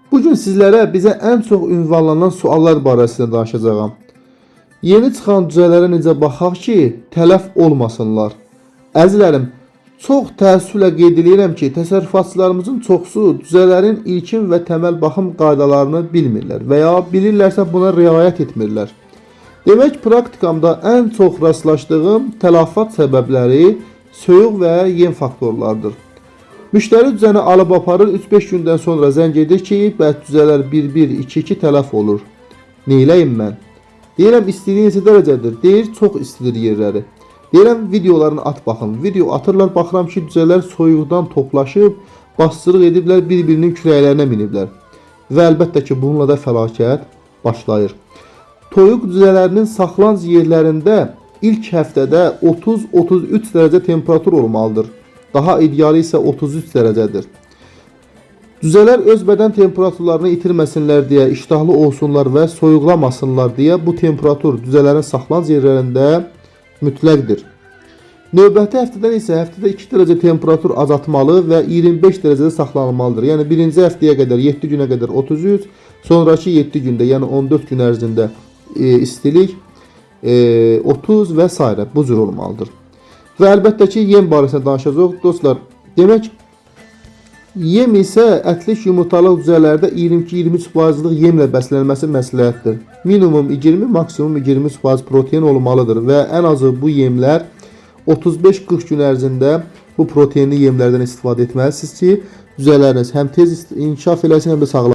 Bugün sizlərə bizə ən çox ünvanlanan suallar barəsində danışacağam. Yeni çıxan cüzələrə necə baxaq ki, tələf olmasınlar. Əzizlərim, çox təəssüflə qeyd edirəm ki, təsərrüfatçılarımızın çoxsu cüzələrin ilkin və təməl baxım qaydalarını bilmirlər və ya bilirlərsə buna riayət etmirlər. Demək, praktikamda ən çox rastlaşdığım tələfat səbəbləri soyuq və yem faktorlardır. Müştəri cüzəni alıb aparır, 3-5 gündən sonra zəng edir ki, bəzi cüzələr 1-1, 2-2 tələf olur. Neyləyim mən? Deyirəm, istediyi neçə dərəcədir? Deyir, çox istidir yerləri. Deyirəm, videolarını at baxın. Video atırlar, baxıram ki, cüzələr soyuqdan toplaşıb, basçılıq ediblər, bir-birinin kürəklərinə miniblər. Və əlbəttə ki, bununla da fəlakət başlayır. Toyuq cüzələrinin saxlanc yerlərində ilk həftədə 30-33 dərəcə temperatur olmalıdır. Daha idealı isə 33 dərəcədir. Cüzələr öz bədən temperaturlarını itirməsinlər deyə, iştahlı olsunlar və soyuqlamasınlar deyə bu temperatur cüzələrin saxlanc yerlərində mütləqdir. Növbəti həftədən isə həftədə 2 dərəcə temperatur azaltmalı və 25 dərəcədə saxlanılmalıdır. Yəni birinci həftəyə qədər 7 günə qədər 33, sonraki 7 gündə, yəni 14 gün ərzində istilik 30 və s. bu cür olmalıdır. Və əlbəttə ki, yem barəsində danışacağıq. Dostlar, demək, yem isə ətlik yumurtalıq cüzələrdə 22-23%-lıq yemlə bəslənməsi məsləhətdir. Minimum 20, maksimum 23% protein olmalıdır və ən azı bu yemlər 35-40 gün ərzində bu proteinli yemlərdən istifadə etməlisiniz ki, cüzələriniz həm tez inkişaf eləsin, həm də sağlam.